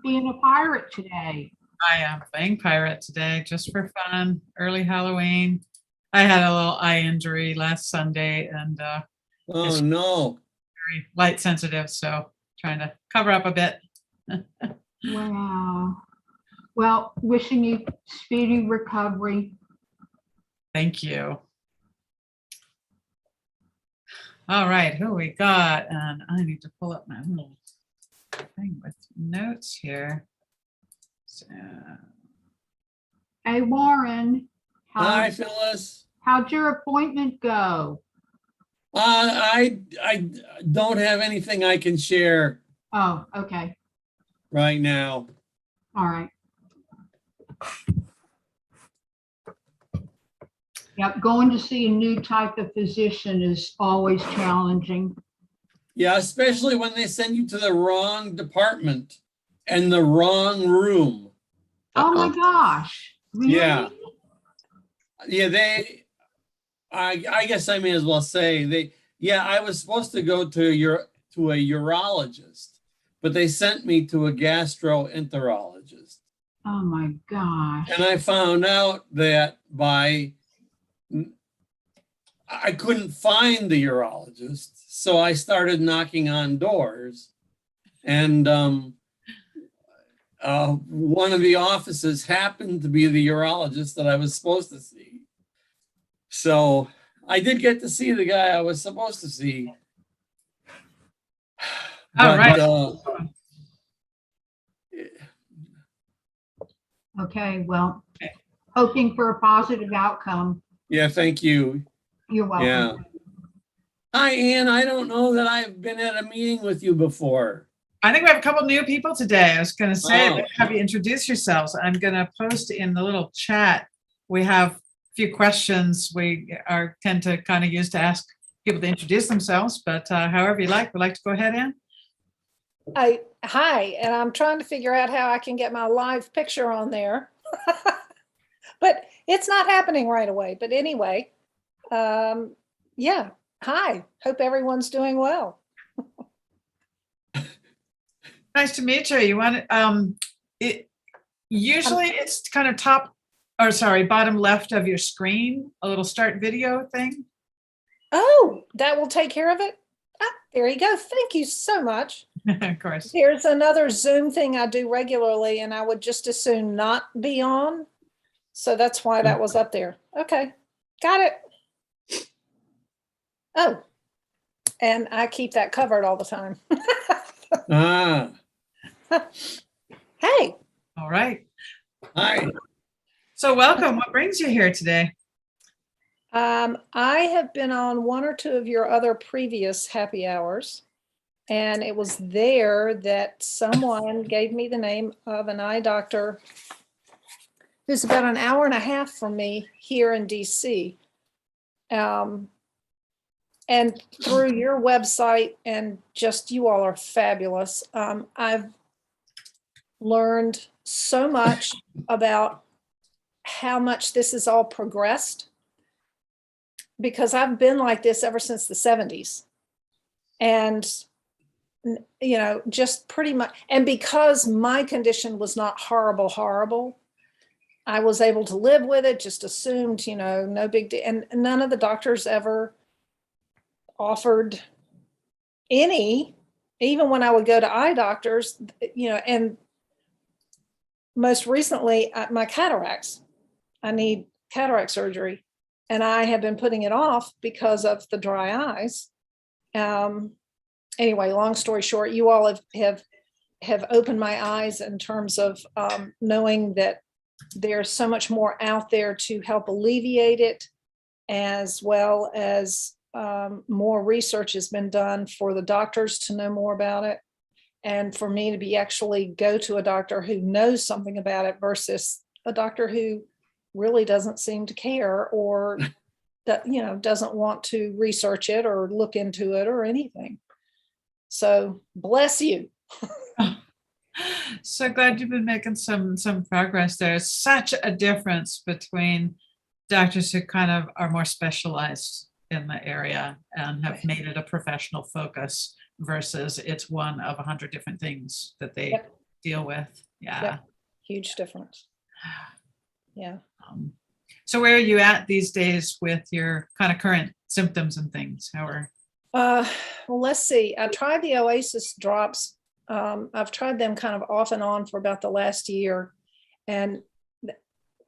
being a pirate today? I am playing pirate today just for fun. Early Halloween. I had a little eye injury last Sunday and Oh no. very light sensitive, so trying to cover up a bit. Wow. Well, wishing you speedy recovery. Thank you. All right, who we got? And I need to pull up my little thing with notes here. So, Hey, Warren. Hi, Phyllis. How'd your appointment go? I don't have anything I can share Oh, okay. right now. All right. Yep, going to see a new type of physician is always challenging. Yeah, especially when they send you to the wrong department and the wrong room. Oh my gosh. Really? Yeah. Yeah, I guess I may as well say I was supposed to go to a urologist, but they sent me to a gastroenterologist. Oh my gosh. And I found out that I couldn't find the urologist, so I started knocking on doors, and one of the offices happened to be the urologist that I was supposed to see. So I did get to see the guy I was supposed to see. all right. Okay, well, hoping for a positive outcome. Yeah, thank you. You're welcome. Yeah. Hi, Ann. I don't know that I've been at a meeting with you before. I think we have a couple new people today. I was going to say, Oh. have you introduce yourselves. I'm going to post in the little chat. We have a few questions we tend to kind of use to ask people to introduce themselves, but however you like, we'd like to go ahead, Ann. Hi, and I'm trying to figure out how I can get my live picture on there. But it's not happening right away. But anyway, yeah. Hi, hope everyone's doing well. Nice to meet you. You want usually it's kind of bottom left of your screen, a little start video thing. Oh, that will take care of it. Ah, there you go. Thank you so much. Of course. Here's another Zoom thing I do regularly, and I would just as soon not be on. So that's why that was up there. Okay, got it. Oh, and I keep that covered all the time. Ah. Hey. All right. Hi. So welcome. What brings you here today? I have been on one or two of your other previous happy hours, and it was there that someone gave me the name of an eye doctor who's about an hour and a half from me here in DC. And through your website, and just you all are fabulous. I've learned so much about how much this has all progressed, because I've been like this ever since the 70s. And, you know, just pretty much, and because my condition was not horrible, I was able to live with it, just assumed, you know, no big deal. And none of the doctors ever offered any, even when I would go to eye doctors, you know, and most recently my cataracts, I need cataract surgery, and I have been putting it off because of the dry eyes. Anyway, long story short, you all have opened my eyes in terms of knowing that there's so much more out there to help alleviate it, as well as more research has been done for the doctors to know more about it, and for me to be actually go to a doctor who knows something about it versus a doctor who really doesn't seem to care, or that, you know, doesn't want to research it or look into it or anything. So bless you. So glad you've been making some progress. There's such a difference between doctors who kind of are more specialized in the area and have made it a professional focus versus it's one of 100 different things that they deal with. Yeah. Huge difference. Yeah. So where are you at these days with your kind of current symptoms and things? How are? Well, let's see. I tried the Oasis drops. I've tried them kind of off and on for about the last year, and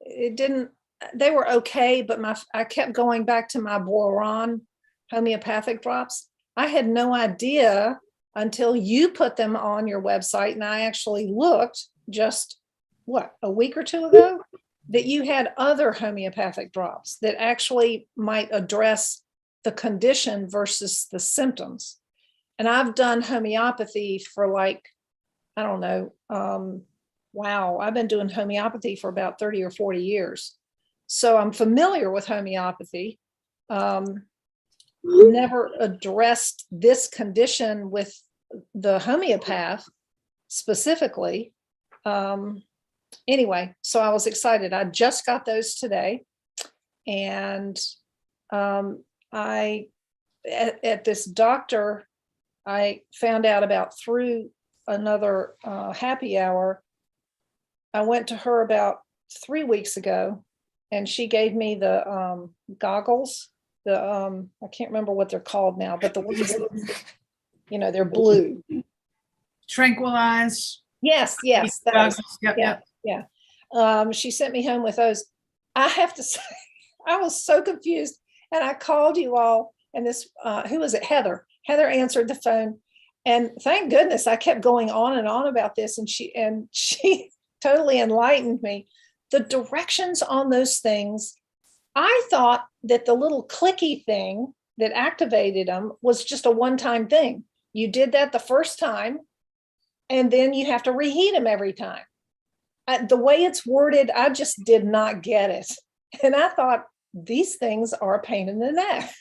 it didn't. They were okay, but I kept going back to my Boron homeopathic drops. I had no idea until you put them on your website, and I actually looked just a week or two ago, that you had other homeopathic drops that actually might address the condition versus the symptoms. And I've done homeopathy for like, I don't know, wow, I've been doing homeopathy for about 30 or 40 years. So I'm familiar with homeopathy. Never addressed this condition with the homeopath specifically. Anyway, so I was excited. I just got those today. And at this doctor, I found out about through another happy hour. I went to her about 3 weeks ago, and she gave me the goggles. I can't remember what they're called now, but the ones, they're blue. Tranquilize. Yes. Those. Yep. Yeah. She sent me home with those. I have to say, I was so confused, and I called you all, and this, who was it? Heather answered the phone, and thank goodness I kept going on and on about this, and she totally enlightened me. The directions on those things, I thought that the little clicky thing that activated them was just a one-time thing. You did that the first time, and then you have to reheat them every time. The way it's worded, I just did not get it. And I thought, these things are a pain in the neck.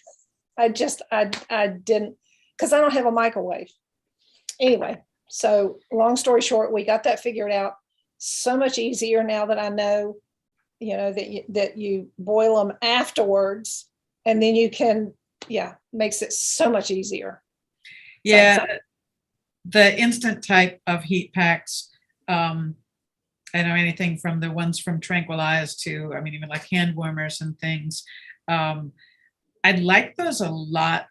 I didn't, because I don't have a microwave. Anyway, so long story short, we got that figured out. So much easier now that I know, that you boil them afterwards, and then you can, makes it so much easier. Yeah. The instant type of heat packs, I know anything from the ones from Tranquilize to, even like hand warmers and things. I like those a lot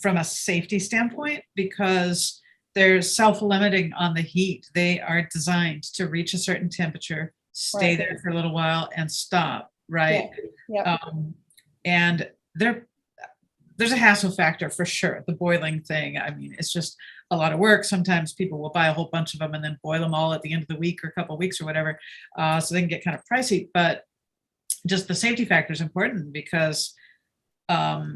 from a safety standpoint because they're self-limiting on the heat. They are designed to reach a certain temperature, stay there for a little while, and stop, right? Yeah. And there's a hassle factor for sure. The boiling thing, it's just a lot of work. Sometimes people will buy a whole bunch of them and then boil them all at the end of the week or a couple of weeks or whatever. So they can get kind of pricey, but just the safety factor is important because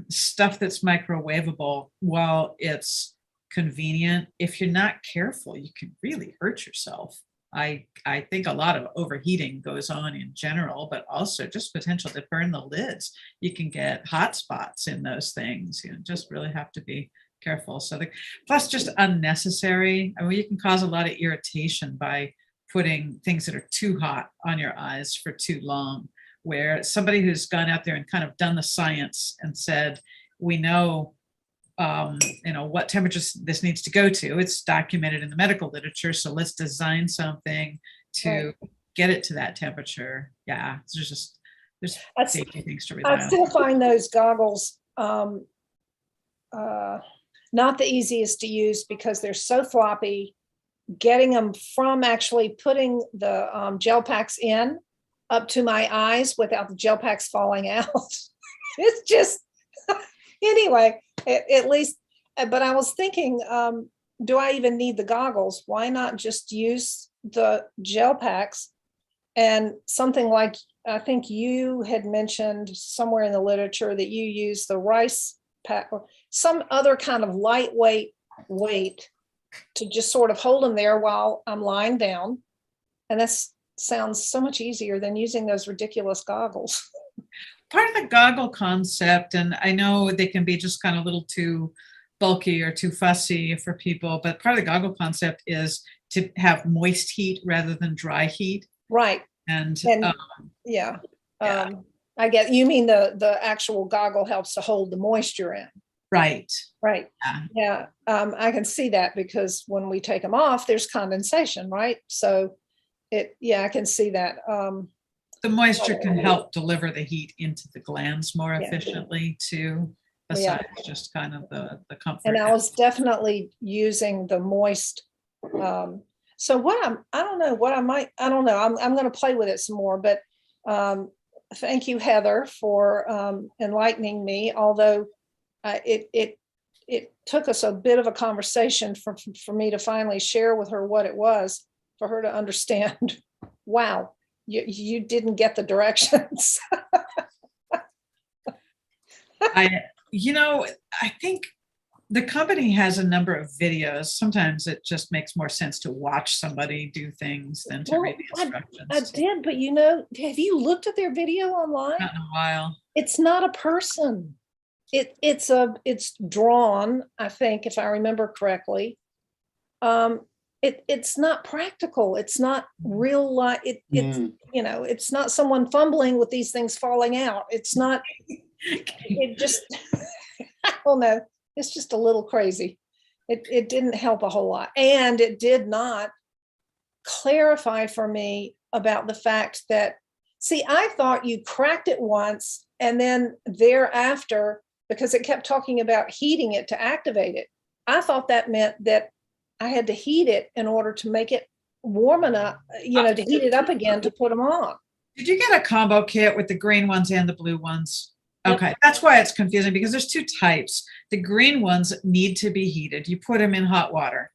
stuff that's microwavable, while it's convenient, if you're not careful, you can really hurt yourself. I think a lot of overheating goes on in general, but also just potential to burn the lids. You can get hot spots in those things. Just really have to be careful. So plus just unnecessary. You can cause a lot of irritation by putting things that are too hot on your eyes for too long, where somebody who's gone out there and kind of done the science and said, we know what temperatures this needs to go to. It's documented in the medical literature. So let's design something to get it to that temperature. Yeah. There's safety things to rely on. I still find those goggles not the easiest to use because they're so floppy. Getting them from actually putting the gel packs in up to my eyes without the gel packs falling out. It's just, anyway, at least, but I was thinking, do I even need the goggles? Why not just use the gel packs? And something like, I think you had mentioned somewhere in the literature that you use the rice pack or some other kind of lightweight weight to just sort of hold them there while I'm lying down. And that sounds so much easier than using those ridiculous goggles. Part of the goggle concept, and I know they can be just kind of a little too bulky or too fussy for people, but part of the goggle concept is to have moist heat rather than dry heat. Right. And I get, you mean the actual goggle helps to hold the moisture in. Right. Right. Yeah. Yeah. I can see that because when we take them off, there's condensation, right? So I can see that. The moisture can help deliver the heat into the glands more Yeah. efficiently too, Yeah. besides just kind of the comfort. And I was definitely using the moist. So I don't know what I might, I don't know. I'm going to play with it some more, but thank you, Heather, for enlightening me. Although it took us a bit of a conversation for me to finally share with her what it was, for her to understand. Wow, you didn't get the directions. I think the company has a number of videos. Sometimes it just makes more sense to watch somebody do things than to read the instructions. I did, but have you looked at their video online? Not in a while. It's not a person. It's drawn, I think, if I remember correctly. It's not practical. It's not real life. It's not someone fumbling with these things falling out. It's not, it just, I don't know. It's just a little crazy. It didn't help a whole lot. And it did not clarify for me about the fact that, see, I thought you cracked it once and then thereafter, because it kept talking about heating it to activate it, I thought that meant that I had to heat it in order to make it warm enough, to heat it up again to put them on. Did you get a combo kit with the green ones and the blue ones? Yep. Okay, that's why it's confusing, because there's two types. The green ones need to be heated. You put them in hot water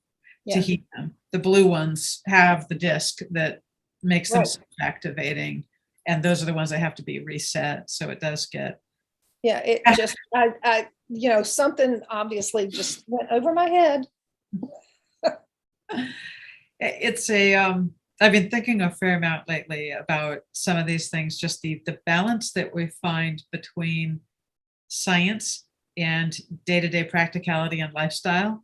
to Yeah. heat them. The blue ones have the disc that makes them Right. self-activating, and those are the ones that have to be reset. So it does get. Yeah, it just, I something obviously just went over my head. It's I've been thinking a fair amount lately about some of these things, just the balance that we find between science and day-to-day practicality and lifestyle.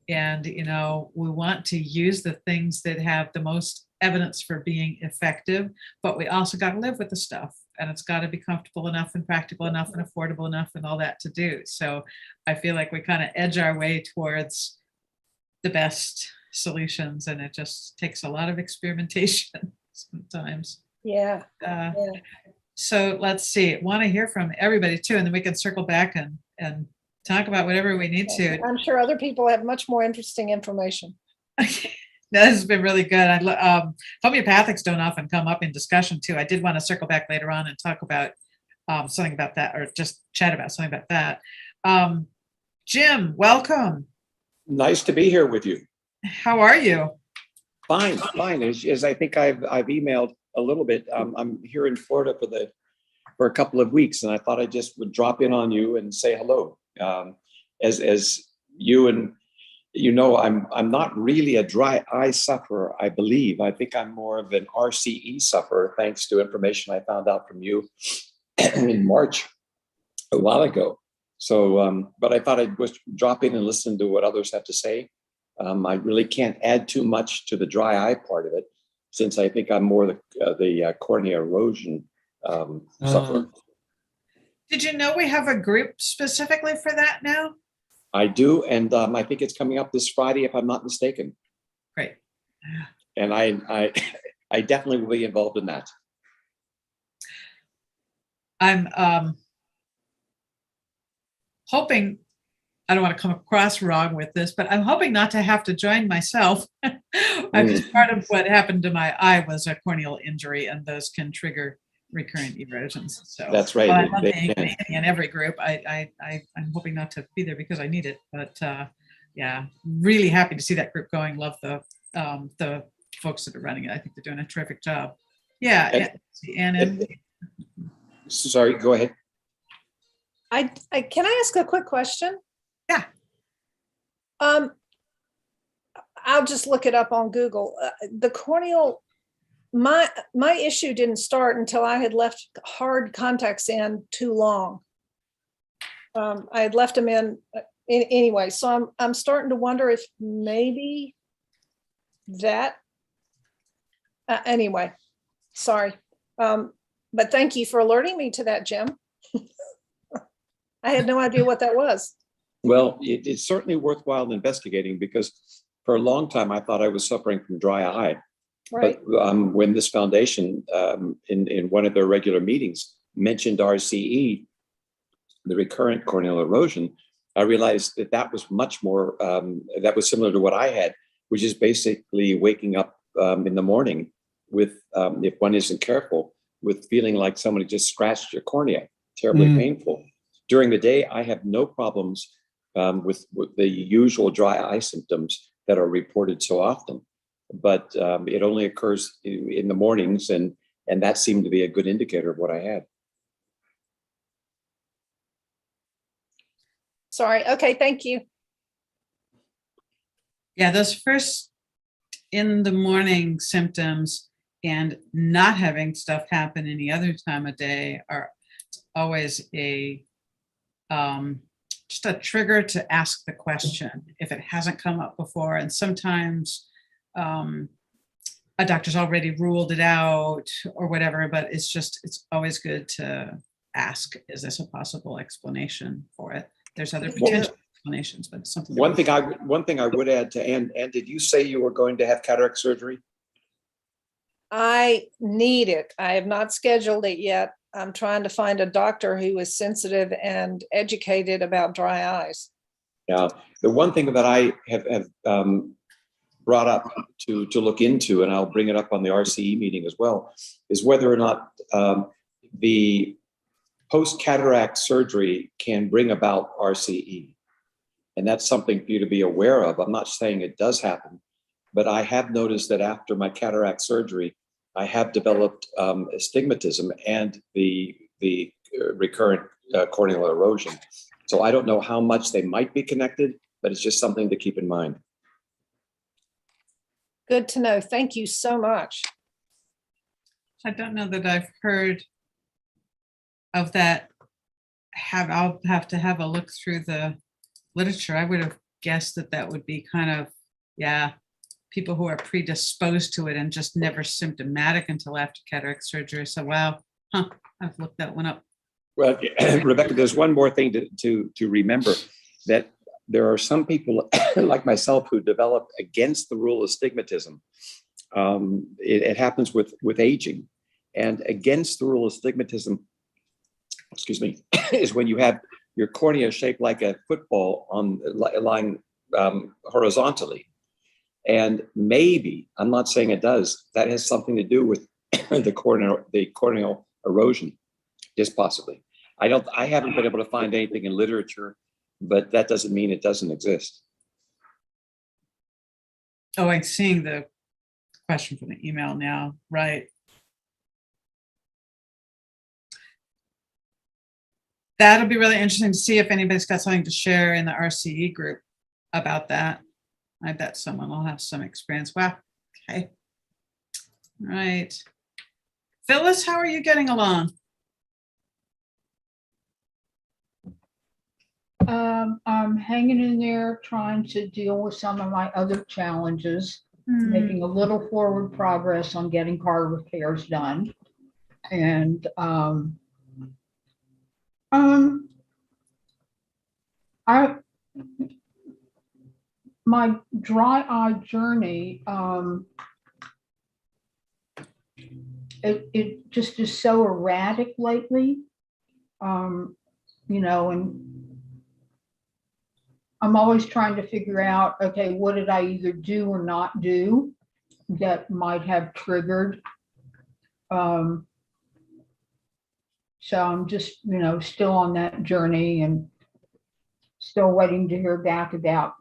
And, we want to use the things that have the most evidence for being effective, but we also got to live with the stuff, and it's got to be comfortable enough and practical enough and affordable enough and all that to do. So I feel like we kind of edge our way towards the best solutions, and it just takes a lot of experimentation sometimes. Yeah. So let's see. Want to hear from everybody too, and then we can circle back and talk about whatever we need to. I'm sure other people have much more interesting information. That has been really good. Homeopathics don't often come up in discussion too. I did want to circle back later on and talk about something about that, or just chat about something about that. Jim, welcome. Nice to be here with you. How are you? Fine. As I think I've emailed a little bit. I'm here in Florida for a couple of weeks, and I thought I just would drop in on you and say hello. As you and I'm not really a dry eye sufferer, I believe. I think I'm more of an RCE sufferer, thanks to information I found out from you in March a while ago. So, but I thought I'd just drop in and listen to what others have to say. I really can't add too much to the dry eye part of it, since I think I'm more the cornea erosion sufferer. Did you know we have a group specifically for that now? I do, and I think it's coming up this Friday, if I'm not mistaken. Great. And I definitely will be involved in that. I'm hoping, I don't want to come across wrong with this, but I'm hoping not to have to join myself. Because part of what happened to my eye was a corneal injury, and those can trigger recurrent erosions. So that's right. I love being in every group. I'm hoping not to be there because I need it, but yeah, really happy to see that group going. Love the folks that are running it. I think they're doing a terrific job. Yeah. And sorry, go ahead. I can I ask a quick question? Yeah. I'll just look it up on Google. The corneal, my issue didn't start until I had left hard contacts in too long. I had left them in anyway, so I'm starting to wonder if maybe that. Anyway, sorry, but thank you for alerting me to that, Jim. I had no idea what that was. Well, it's certainly worthwhile investigating because for a long time I thought I was suffering from dry eye. Right. But when this foundation, in one of their regular meetings, mentioned RCE, the recurrent corneal erosion, I realized that that was much more, that was similar to what I had, which is basically waking up in the morning with, if one isn't careful, with feeling like somebody just scratched your cornea, terribly painful. During the day, I have no problems with the usual dry eye symptoms that are reported so often. But it only occurs in the mornings, and that seemed to be a good indicator of what I had. Sorry. Okay. Thank you. Yeah, those first in the morning symptoms and not having stuff happen any other time of day are always a just a trigger to ask the question if it hasn't come up before. And sometimes a doctor's already ruled it out or whatever, but it's always good to ask, is this a possible explanation for it? There's other potential explanations, but it's something. One thing I would add to Ann, did you say you were going to have cataract surgery? I need it. I have not scheduled it yet. I'm trying to find a doctor who is sensitive and educated about dry eyes. Yeah, the one thing that I have brought up to look into, and I'll bring it up on the RCE meeting as well, is whether or not the post-cataract surgery can bring about RCE. And that's something for you to be aware of. I'm not saying it does happen, but I have noticed that after my cataract surgery, I have developed astigmatism and the recurrent corneal erosion. So I don't know how much they might be connected, but it's just something to keep in mind. Good to know. Thank you so much. I don't know that I've heard of that. I'll have to have a look through the literature. I would have guessed that that would be kind of, people who are predisposed to it and just never symptomatic until after cataract surgery. So, wow, I've looked that one up. Well, Rebecca, there's one more thing to remember, that there are some people like myself who develop against the rule of astigmatism. It happens with aging, and against the rule of astigmatism, excuse me, is when you have your cornea shaped like a football lying horizontally. And maybe, I'm not saying it does, that has something to do with the corneal erosion, just possibly. I haven't been able to find anything in literature, but that doesn't mean it doesn't exist. Oh, I'm seeing the question from the email now, right? That'll be really interesting to see if anybody's got something to share in the RCE group about that. I bet someone will have some experience. Wow. Okay. All right. Phyllis, how are you getting along? I'm hanging in there, trying to deal with some of my other challenges, making a little forward progress on getting car repairs done. And my dry eye journey, it just is so erratic lately, you know, and I'm always trying to figure out, okay, what did I either do or not do that might have triggered. So I'm just, you know, still on that journey and still waiting to hear back about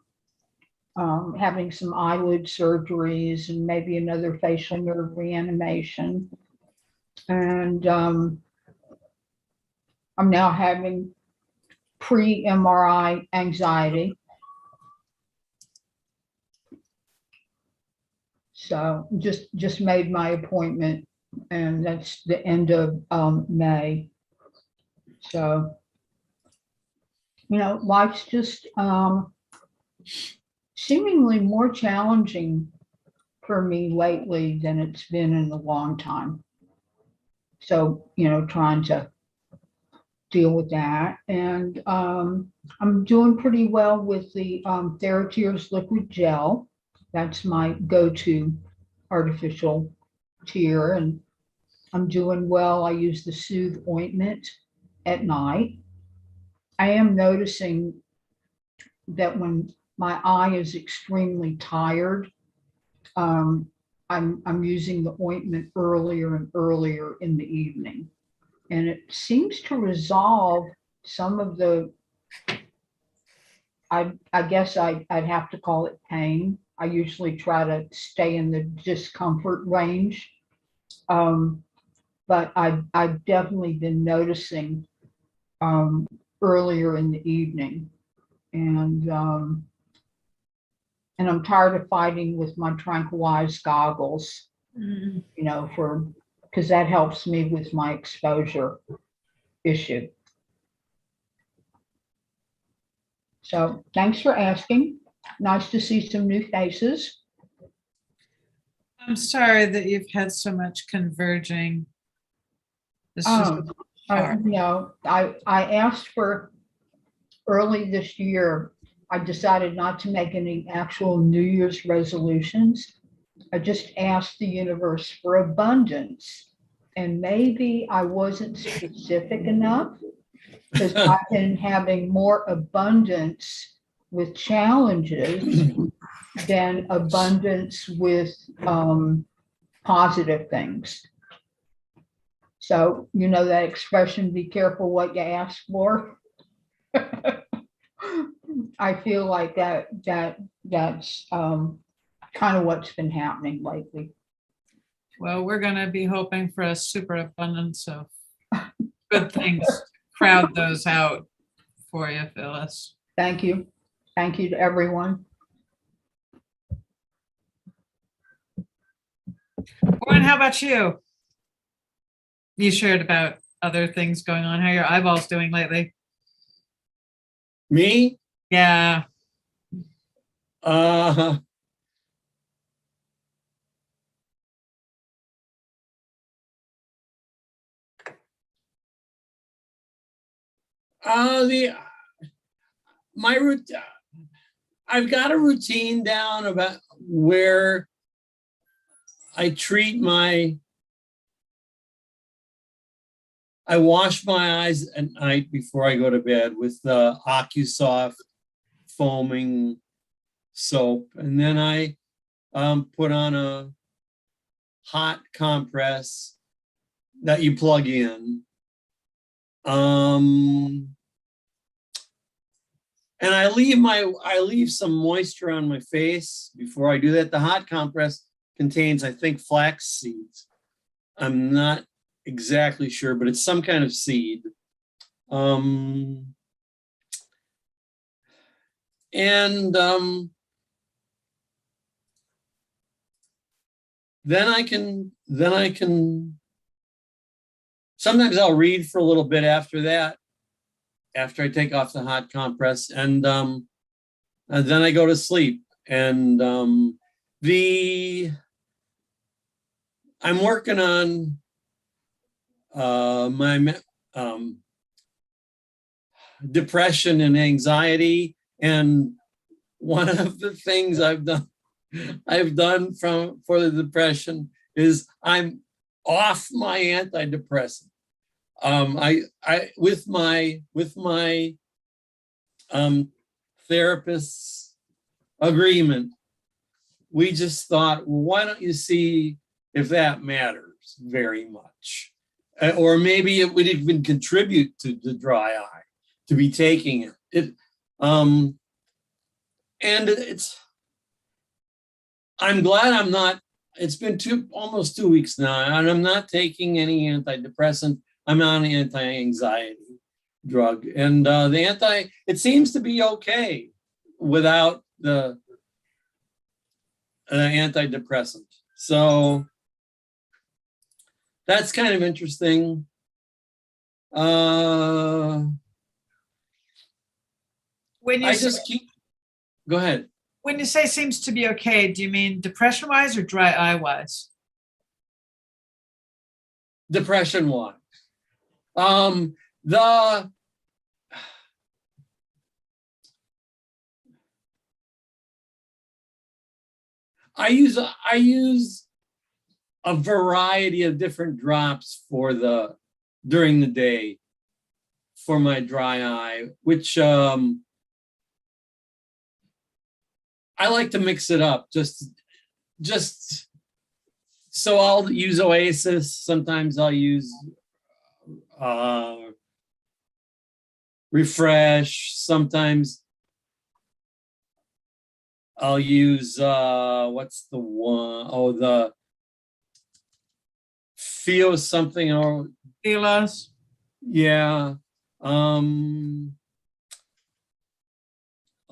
having some eyelid surgeries and maybe another facial nerve reanimation. And I'm now having pre-MRI anxiety. So just made my appointment, and that's the end of May. So, you know, life's just seemingly more challenging for me lately than it's been in a long time. So, you know, trying to deal with that. And I'm doing pretty well with the TheraTears liquid gel. That's my go-to artificial tear, and I'm doing well. I use the Soothe ointment at night. I am noticing that when my eye is extremely tired, I'm using the ointment earlier and earlier in the evening. And it seems to resolve some of the, I guess I'd have to call it pain. I usually try to stay in the discomfort range. But I've definitely been noticing earlier in the evening. And I'm tired of fighting with my tranquilized goggles, you know, because that helps me with my exposure issue. So thanks for asking. Nice to see some new faces. I'm sorry that you've had so much converging. This is hard. I asked for early this year. I decided not to make any actual New Year's resolutions. I just asked the universe for abundance. And maybe I wasn't specific enough, because I've been having more abundance with challenges than abundance with positive things. So, you know that expression, be careful what you ask for. I feel like that's kind of what's been happening lately. Well, we're going to be hoping for a super abundance of good things. Crowd those out for you, Phyllis. Thank you. Thank you to everyone. Warren, how about you? You shared about other things going on. How are your eyeballs doing lately? Me? Yeah. My routine. I've got a routine down about where I wash my eyes at night before I go to bed with the OcuSoft foaming soap. And then I put on a hot compress that you plug in. And I leave some moisture on my face before I do that. The hot compress contains, I think, flax seeds. I'm not exactly sure, but it's some kind of seed. Then I can sometimes I'll read for a little bit after that, after I take off the hot compress, and then I go to sleep. And I'm working on my depression and anxiety, and one of the things I've done for the depression is I'm off my antidepressant. With my therapist's agreement, we just thought, well, why don't you see if that matters very much, or maybe it would even contribute to the dry eye to be taking it. I'm glad I'm not. It's been almost 2 weeks now, and I'm not taking any antidepressant. I'm on an anti-anxiety drug, and it seems to be okay without the antidepressant. So that's kind of interesting. When you Go ahead. When you say seems to be okay, do you mean depression-wise or dry eye-wise? Depression-wise. The I use a variety of different drops for during the day for my dry eye, which I like to mix it up. Just so I'll use Oasis. Sometimes I'll use Refresh. Sometimes I'll use what's the one? Oh, the Feel something or Feelers. yeah. Oh,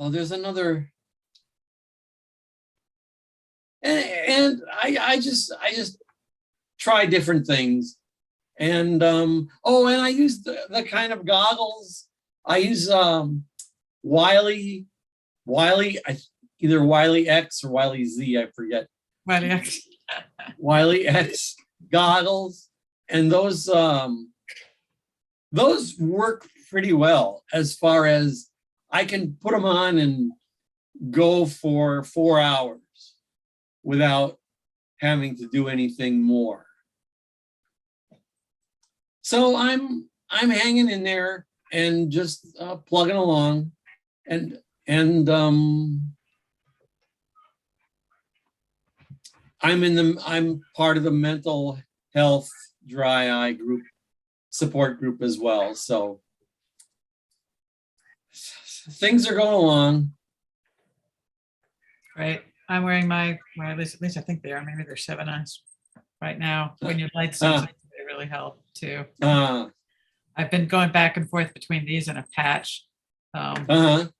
there's another. And I just try different things. And oh, and I use the kind of goggles. I use Wiley, either Wiley X or Wiley Z, I forget. Wiley X goggles, and those work pretty well as far as I can put them on and go for 4 hours without having to do anything more. So I'm hanging in there and just plugging along, and I'm part of the mental health dry eye group support group as well. So things are going along. Right. I'm wearing my, well, at least I think they are. Maybe they're 7 eyes right now. When you're light sensitive, they really help too. I've been going back and forth between these and a patch. But-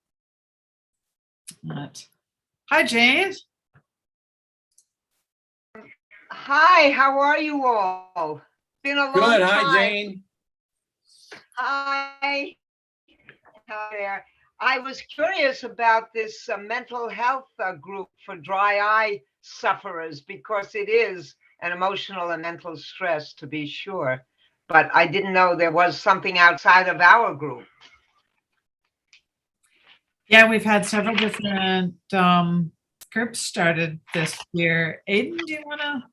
Hi, Jane. Hi, how are you all? Been a long Good. time. Hi, Jane. Hi. Hi there. I was curious about this mental health group for dry eye sufferers, because it is an emotional and mental stress, to be sure. But I didn't know there was something outside of our group. Yeah, we've had several different groups started this year. Aiden, do you want to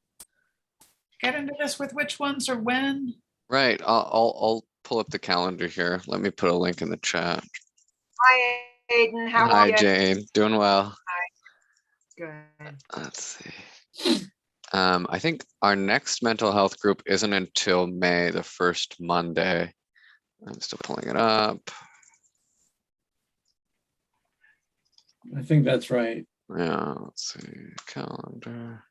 get into this with which ones or when? Right. I'll pull up the calendar here. Let me put a link in the chat. Hi, Aiden. How are Hi, you? Jane. Doing well. Good. Let's see. I think our next mental health group isn't until May, the first Monday. I'm still pulling it up. I think that's right. Yeah, let's see. Calendar.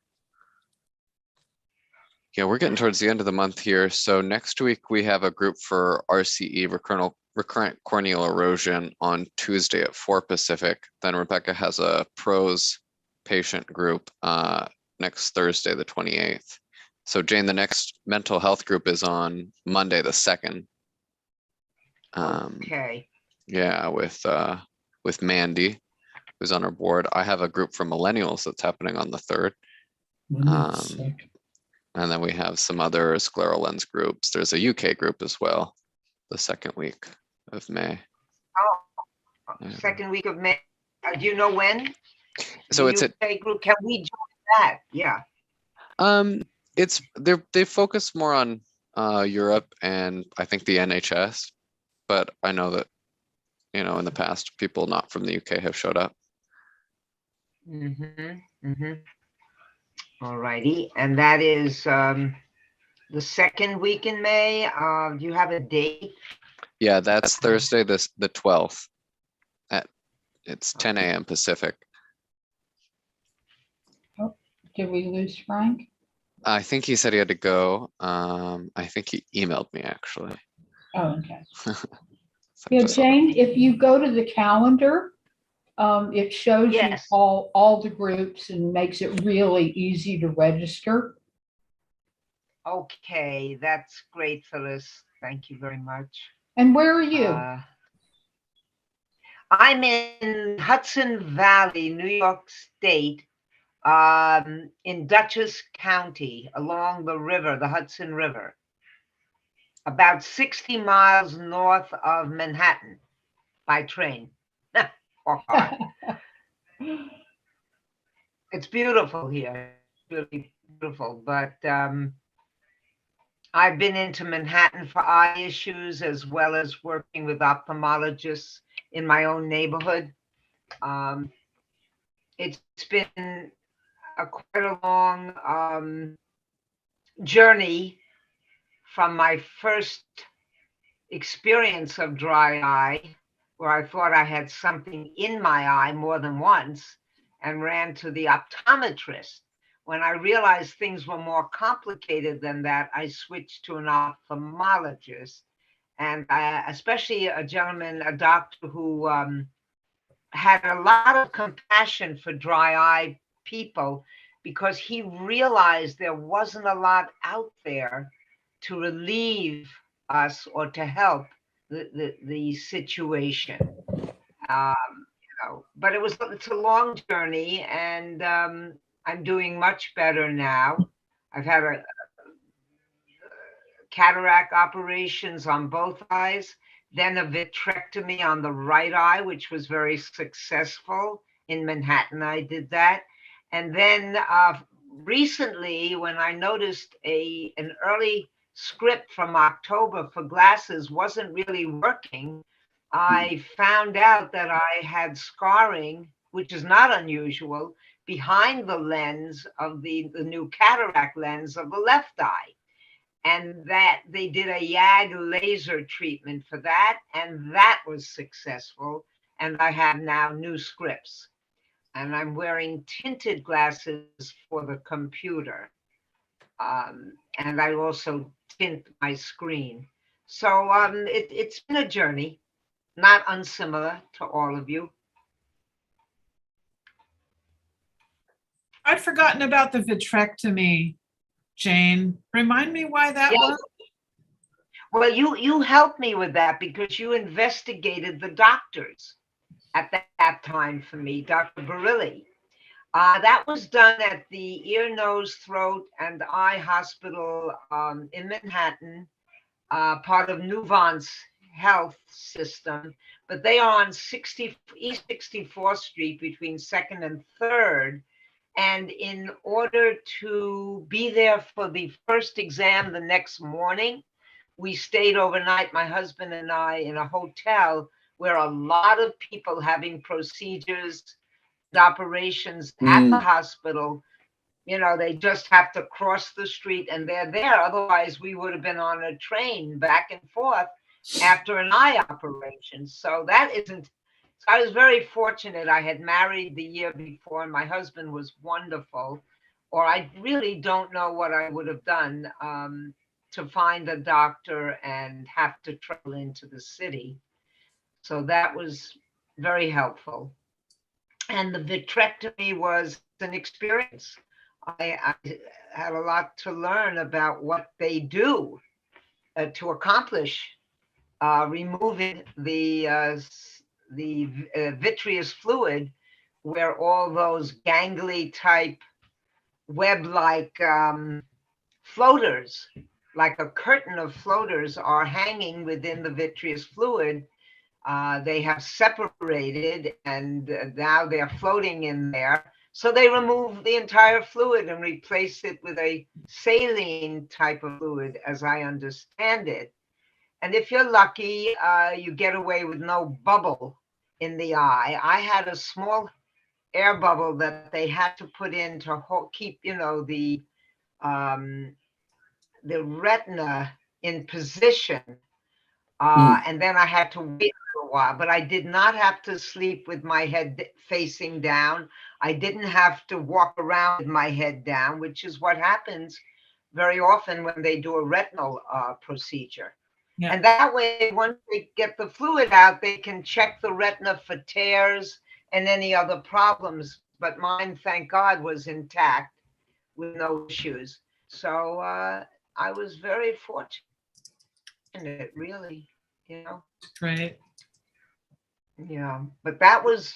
Yeah, we're getting towards the end of the month here. So next week we have a group for RCE, recurrent corneal erosion, on Tuesday at 4 Pacific. Then Rebecca has a PROS patient group next Thursday, the 28th. So Jane, the next mental health group is on Monday, the 2nd. Okay. Yeah, with Mandy, who's on our board. I have a group for millennials that's happening on the 3rd. And then we have some other scleral lens groups. There's a UK group as well, the 2nd week of May. Oh, second week of May. Do you know when? So The it's at UK group. Can we join that? Yeah. it's they focus more on Europe and I think the NHS, but I know that, you know, in the past people not from the UK have showed up. All righty, and that is the second week in May. Do you have a date? Yeah, that's Thursday, the 12th it's 10 a.m. Pacific. Oh, did we lose Frank? I think he said he had to go. I think he emailed me actually. Oh, okay. So Yeah, just- Jane, if you go to the calendar, it shows you Yes. all the groups and makes it really easy to register. Okay, that's great, Phyllis. Thank you very much. And where are you? I'm in Hudson Valley, New York State, in Dutchess County, along the river, the Hudson River. about 60 miles north of Manhattan by train or car. It's beautiful here, really beautiful, but I've been into Manhattan for eye issues as well as working with ophthalmologists in my own neighborhood. Um, it's been quite a long journey from my first experience of dry eye, where I thought I had something in my eye more than once and ran to the optometrist. When I realized things were more complicated than that, I switched to an ophthalmologist, and especially a gentleman, a doctor who had a lot of compassion for dry eye people because he realized there wasn't a lot out there to relieve us or to help the situation. But it's a long journey, and I'm doing much better now. I've had a cataract operations on both eyes, then a vitrectomy on the right eye, which was very successful in Manhattan. I did that. And then recently, when I noticed an early script from October for glasses wasn't really working, I found out that I had scarring, which is not unusual, behind the lens of the new cataract lens of the left eye. And that they did a YAG laser treatment for that, and that was successful. And I have now new scripts. And I'm wearing tinted glasses for the computer. And I also tint my screen. So it's been a journey, not unsimilar to all of you. I'd forgotten about the vitrectomy, Jane. Remind me why that Yeah. was? Well, you helped me with that because you investigated the doctors at that time for me, Dr. Barilli. That was done at the Ear, Nose, Throat, and Eye Hospital in Manhattan, part of Nuvance Health System. But they are on East 64th Street between 2nd and 3rd. And in order to be there for the first exam the next morning, we stayed overnight, my husband and I, in a hotel where a lot of people having procedures, operations at the hospital, they just have to cross the street and they're there. Otherwise, we would have been on a train back and forth after an eye operation. So I was very fortunate. I had married the year before and my husband was wonderful, or I really don't know what I would have done to find a doctor and have to travel into the city. So that was very helpful. And the vitrectomy was an experience. I had a lot to learn about what they do to accomplish removing the vitreous fluid, where all those gangly type web-like floaters, like a curtain of floaters, are hanging within the vitreous fluid. They have separated and now they're floating in there. So they remove the entire fluid and replace it with a saline type of fluid, as I understand it. And if you're lucky, you get away with no bubble in the eye. I had a small air bubble that they had to put in to keep, the retina in position. And then I had to wait for a while, but I did not have to sleep with my head facing down. I didn't have to walk around with my head down, which is what happens very often when they do a retinal procedure. Yeah. And that way, once they get the fluid out, they can check the retina for tears and any other problems. But mine, thank God, was intact with no issues. So I was very fortunate, really, Great. Yeah, but that was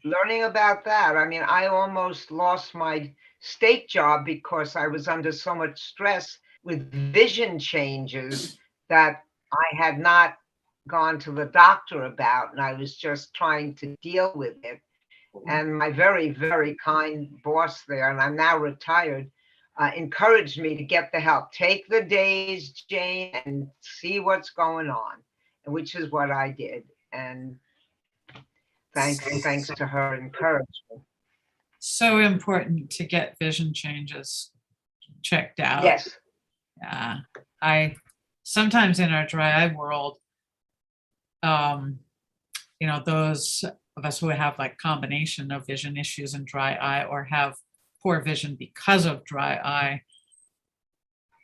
learning about that. I mean, I almost lost my state job because I was under so much stress with vision changes that I had not gone to the doctor about, and I was just trying to deal with it. And my very, very kind boss there, and I'm now retired, encouraged me to get the help. Take the days, Jane, and see what's going on, which is what I did. And thanks to her encouragement. So important to get vision changes checked out. Yes. Yeah. I sometimes in our dry eye world, those of us who have like combination of vision issues and dry eye or have poor vision because of dry eye,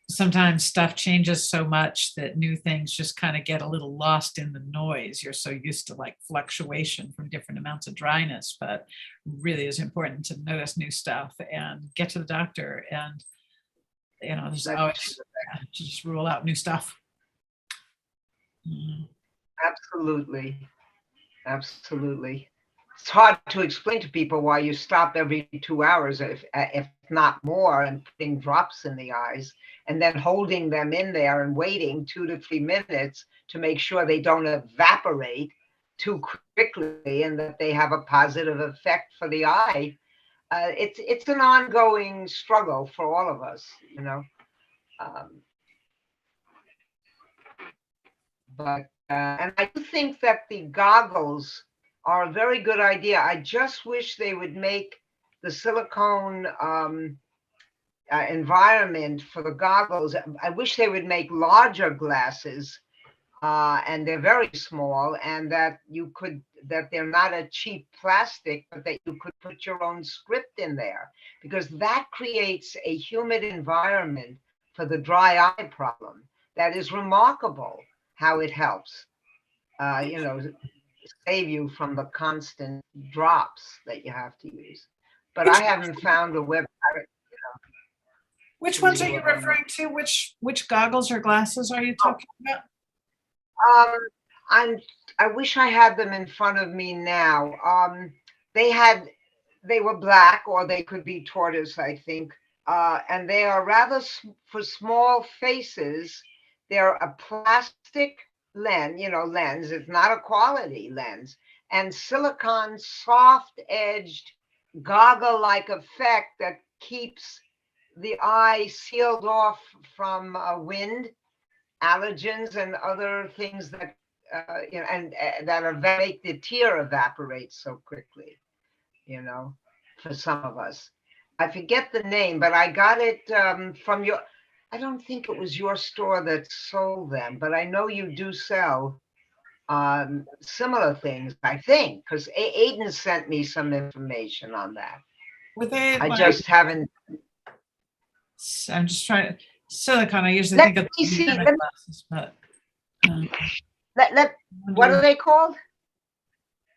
sometimes stuff changes so much that new things just kind of get a little lost in the noise. You're so used to like fluctuation from different amounts of dryness, but really is important to notice new stuff and get to the doctor. And, there's always to just rule out new stuff. Absolutely. Absolutely. It's hard to explain to people why you stop every 2 hours, if not more, and putting drops in the eyes and then holding them in there and waiting 2 to 3 minutes to make sure they don't evaporate too quickly and that they have a positive effect for the eye. It's an ongoing struggle for all of us, and I do think that the goggles are a very good idea. I just wish they would make the silicone environment for the goggles. I wish they would make larger glasses, and they're very small, and that they're not a cheap plastic, but that you could put your own script in there, because that creates a humid environment for the dry eye problem. That is remarkable how it helps, save you from the constant drops that you have to use. But I haven't found a website. Which ones are you referring to? Which goggles or glasses are you talking about? I wish I had them in front of me now. They were black, or they could be tortoise, I think. And they are rather for small faces. They're a plastic lens. It's not a quality lens, and silicone soft-edged goggle-like effect that keeps the eye sealed off from wind, allergens, and other things that that make the tear evaporate so quickly. For some of us, I forget the name, but I got it from your. I don't think it was your store that sold them, but I know you do sell similar things, I think, because Aiden sent me some information on that. Were they? I just haven't. I'm just trying to silicone. I usually think of glasses, but what are they called?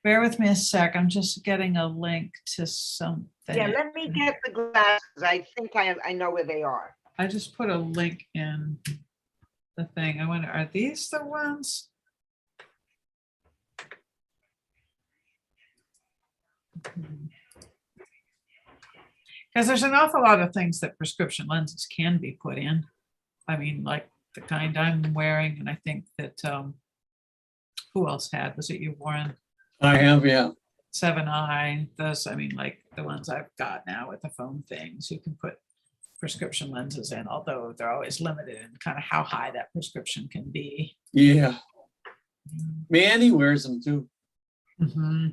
Bear with me a sec. I'm just getting a link to something. Yeah, let me get the glasses. I think I know where they are. I just put a link in the thing. I wonder, are these the ones? Because there's an awful lot of things that prescription lenses can be put in. I mean, like the kind I'm wearing, and I think that who else had? Was it you, Warren? I have, yeah. 7 Eye. Those, I mean, like the ones I've got now with the foam things, you can put prescription lenses in, although they're always limited in kind of how high that prescription can be. Yeah. Manny wears them too. Mm-hmm.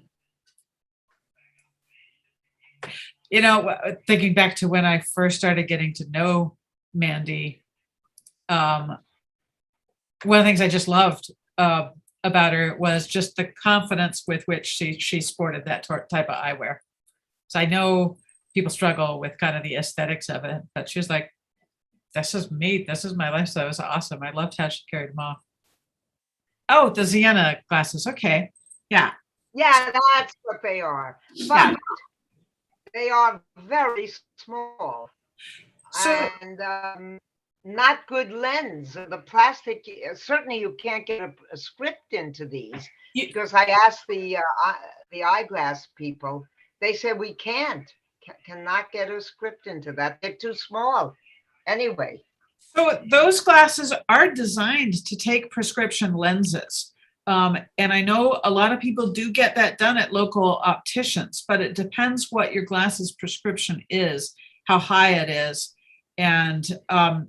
Thinking back to when I first started getting to know Mandy, one of the things I just loved about her was just the confidence with which she sported that type of eyewear. So I know people struggle with kind of the aesthetics of it, but she was like, this is me. This is my lifestyle. It was awesome. I loved how she carried them off. Oh, the Sienna glasses. Okay. Yeah. Yeah, that's what they are. But they are very small. So, and not good lens. The plastic, certainly you can't get a script into these, because I asked the eyeglass people. They said we cannot get a script into that. They're too small. Anyway. So those glasses are designed to take prescription lenses. And I know a lot of people do get that done at local opticians, but it depends what your glasses prescription is, how high it is. And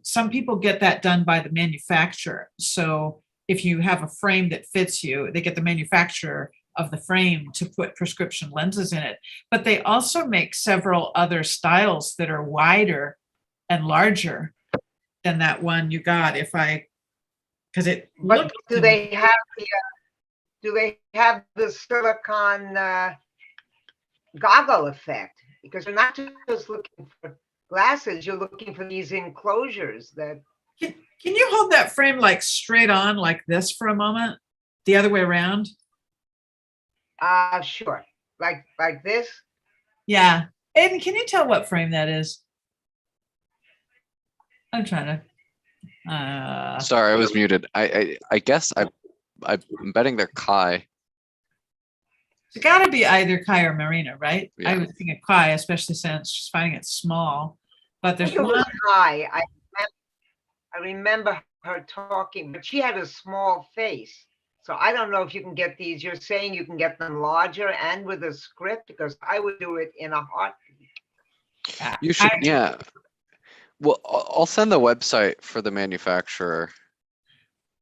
some people get that done by the manufacturer. So if you have a frame that fits you, they get the manufacturer of the frame to put prescription lenses in it. But they also make several other styles that are wider and larger than that one you got. Because it But looked do they have the silicon goggle effect? Because you're not just looking for glasses, you're looking for these enclosures that. Can you hold that frame like straight on like this for a moment? The other way around? Sure. Like this? Yeah. Aiden, can you tell what frame that is? I'm trying to. Sorry, I was muted. I guess I'm betting they're Kai. It's got to be either Kai or Marina, right? Yeah. I would think of Kai, especially since she's finding it small. But I there's think it one. was high. I remember her talking, but she had a small face. So I don't know if you can get these. You're saying you can get them larger and with a script, because I would do it in a heartbeat. You should, yeah. Well, I'll send the website for the manufacturer.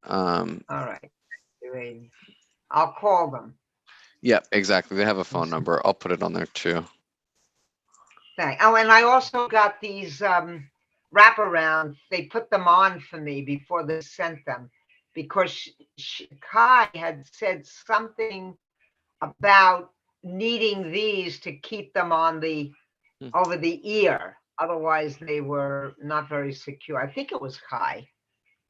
All right. Great. I'll call them. Yep, exactly. They have a phone number. I'll put it on there too. Oh, and I also got these wraparound. They put them on for me before they sent them, because Kai had said something about needing these to keep them on the over the ear. Otherwise, they were not very secure. I think it was Kai.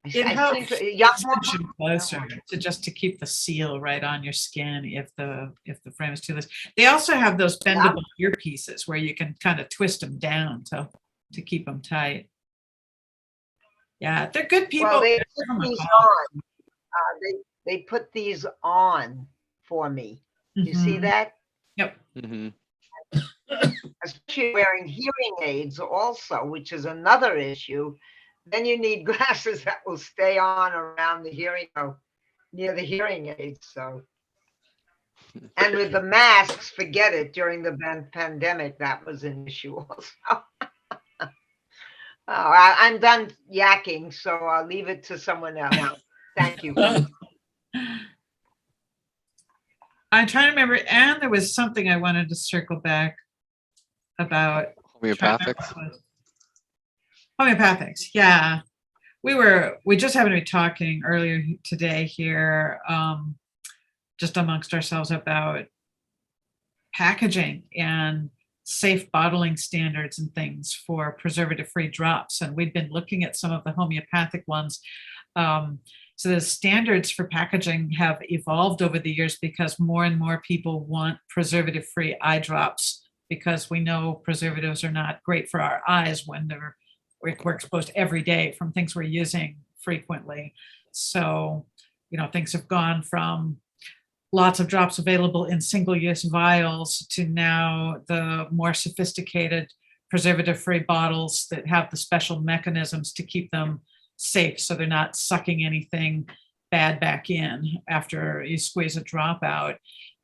It I helps think push it closer to keep the seal right on your skin if the frame is too loose. They also have those bendable earpieces where you can kind of twist them down to keep them tight. Yeah, they're good people. Well, they put these on. They put these on for me. You see that? Yep. Mm-hmm. Especially wearing hearing aids also, which is another issue. Then you need glasses that will stay on around the hearing, near the hearing aids. So, and with the masks, forget it. During the pandemic, that was an issue also. I'm done yakking, so I'll leave it to someone else. Thank you. I'm trying to remember, and there was something I wanted to circle back about. Homeopathics? Homeopathics, yeah. We just happened to be talking earlier today here, just amongst ourselves about packaging and safe bottling standards and things for preservative-free drops. And we've been looking at some of the homeopathic ones. So the standards for packaging have evolved over the years because more and more people want preservative-free eye drops, because we know preservatives are not great for our eyes when we're exposed every day from things we're using frequently. So, things have gone from lots of drops available in single-use vials to now the more sophisticated preservative-free bottles that have the special mechanisms to keep them safe, so they're not sucking anything bad back in after you squeeze a drop out.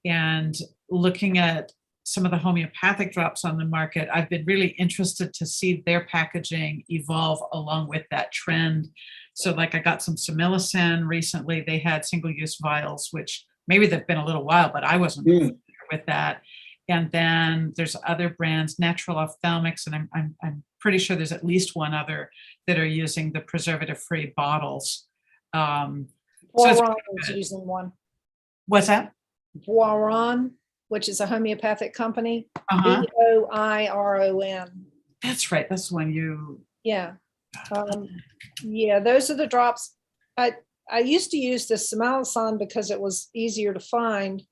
And looking at some of the homeopathic drops on the market, I've been really interested to see their packaging evolve along with that trend. So like I got some Similicin recently. They had single-use vials, which maybe they've been a little while, but I wasn't familiar with that. And then there's other brands, Natural Ophthalmics, and I'm pretty sure there's at least one other that are using the preservative-free bottles. Boiron is using one. What's that? Boiron, which is a homeopathic company. Boiron. That's right. That's the one you. Yeah. Those are the drops. I used to use the Similicin because it was easier to find.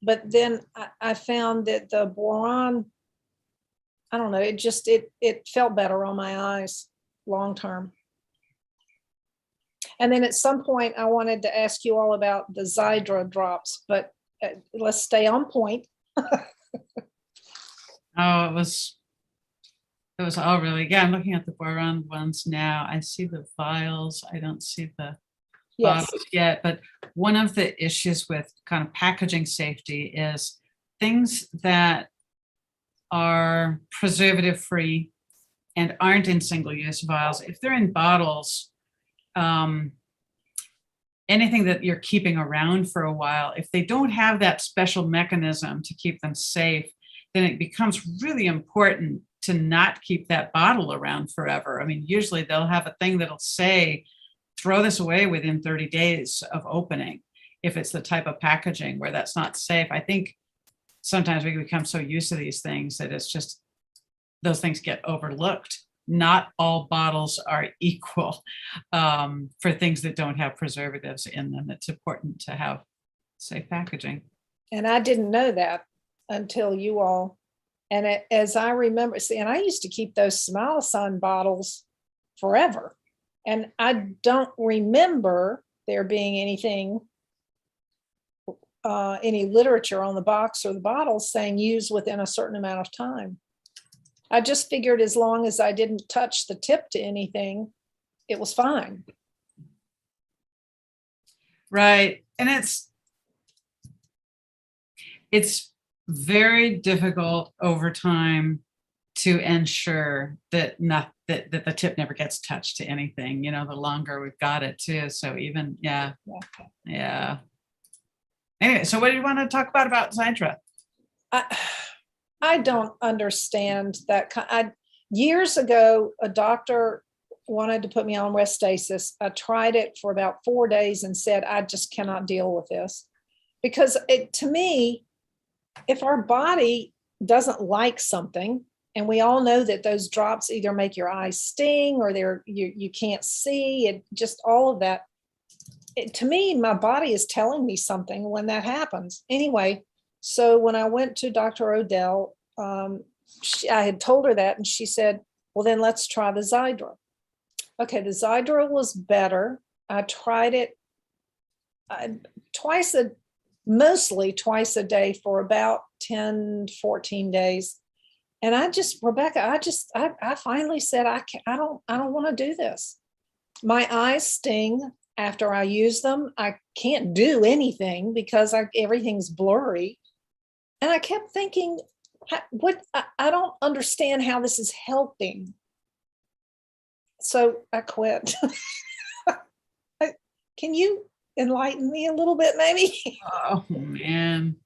But then I found that the Boiron, I don't know, it felt better on my eyes long term. And then at some point I wanted to ask you all about the Zydra drops, but let's stay on point. Oh, it was Those all really, yeah, I'm looking at the boron ones now. I see the vials. I don't see the Yes, bottles yet, but one of the issues with kind of packaging safety is things that are preservative free and aren't in single-use vials. If they're in bottles, anything that you're keeping around for a while, if they don't have that special mechanism to keep them safe, then it becomes really important to not keep that bottle around forever. I mean, usually they'll have a thing that'll say, throw this away within 30 days of opening, if it's the type of packaging where that's not safe. I think sometimes we become so used to these things that it's just, those things get overlooked. Not all bottles are equal for things that don't have preservatives in them. It's important to have safe packaging. and I didn't know that until you all. And as I remember, see, and I used to keep those Smile Sun bottles forever. And I don't remember there being anything, any literature on the box or the bottles saying use within a certain amount of time. I just figured as long as I didn't touch the tip to anything, it was fine. Right. And it's very difficult over time to ensure that that the tip never gets touched to anything, the longer we've got it too. So even, yeah. Anyway, so what do you want to talk about Zydra? I don't understand that. Years ago, a doctor wanted to put me on Restasis. I tried it for about 4 days and said, I just cannot deal with this. Because to me, if our body doesn't like something, and we all know that those drops either make your eyes sting or you can't see, it just all of that. To me, my body is telling me something when that happens. Anyway, so when I went to Dr. Odell, I had told her that, and she said, well, then let's try the Zydra. Okay, the Zydra was better. I tried it mostly twice a day for about 10, 14 days. And Rebecca, I finally said, I don't want to do this. My eyes sting after I use them. I can't do anything because everything's blurry. And I kept thinking, I don't understand how this is helping. So I quit. Can you enlighten me a little bit, maybe? Oh, man.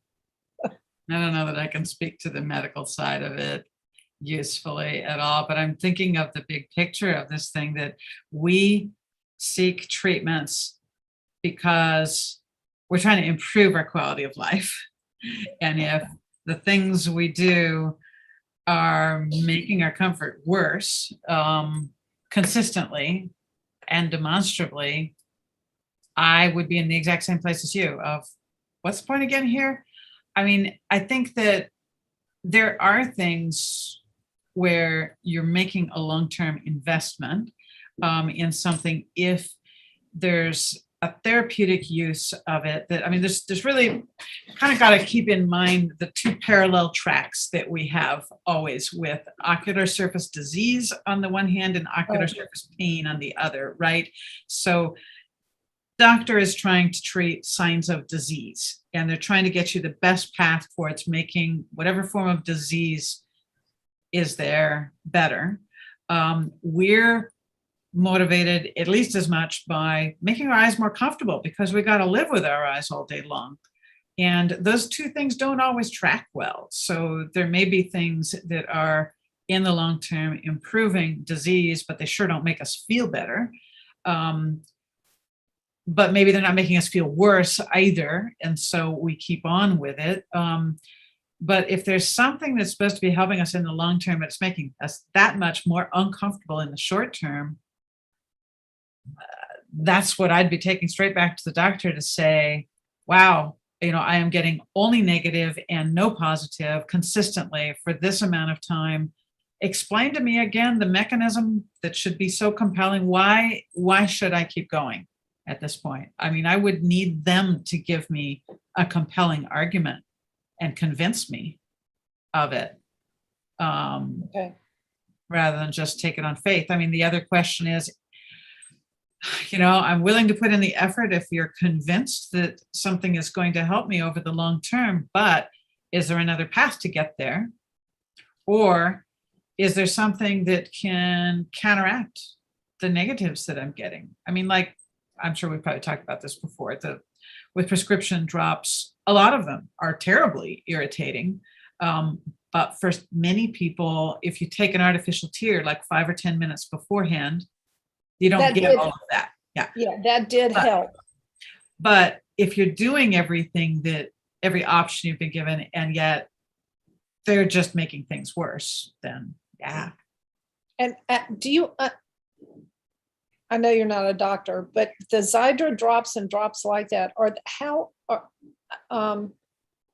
I don't know that I can speak to the medical side of it usefully at all, but I'm thinking of the big picture of this thing, that we seek treatments because we're trying to improve our quality of life. And if the things we do are making our comfort worse consistently and demonstrably, I would be in the exact same place as you of what's the point again here? I mean, I think that there are things where you're making a long-term investment in something if there's a therapeutic use of it. That, I mean, there's really kind of got to keep in mind the two parallel tracks that we have always, with ocular surface disease on the one hand and ocular surface pain on the other, right? So doctor is trying to treat signs of disease, and they're trying to get you the best path towards making whatever form of disease is there better. We're motivated at least as much by making our eyes more comfortable, because we got to live with our eyes all day long. And those two things don't always track well. So there may be things that are in the long term improving disease, but they sure don't make us feel better. But maybe they're not making us feel worse either. And so we keep on with it. But if there's something that's supposed to be helping us in the long term, but it's making us that much more uncomfortable in the short term, that's what I'd be taking straight back to the doctor to say, wow, I am getting only negative and no positive consistently for this amount of time. Explain to me again the mechanism that should be so compelling. Why should I keep going at this point? I mean, I would need them to give me a compelling argument and convince me of it. Okay. rather than just take it on faith. I mean, the other question is, I'm willing to put in the effort if you're convinced that something is going to help me over the long term, but is there another path to get there? Or is there something that can counteract the negatives that I'm getting? I mean, like, I'm sure we've probably talked about this before, with prescription drops, a lot of them are terribly irritating. But for many people, if you take an artificial tear like 5 or 10 minutes beforehand, you don't get all of that. Yeah. Yeah, that did help. But if you're doing everything every option you've been given, and yet they're just making things worse, then yeah. And do you, I know you're not a doctor, but the Zydra drops and drops like that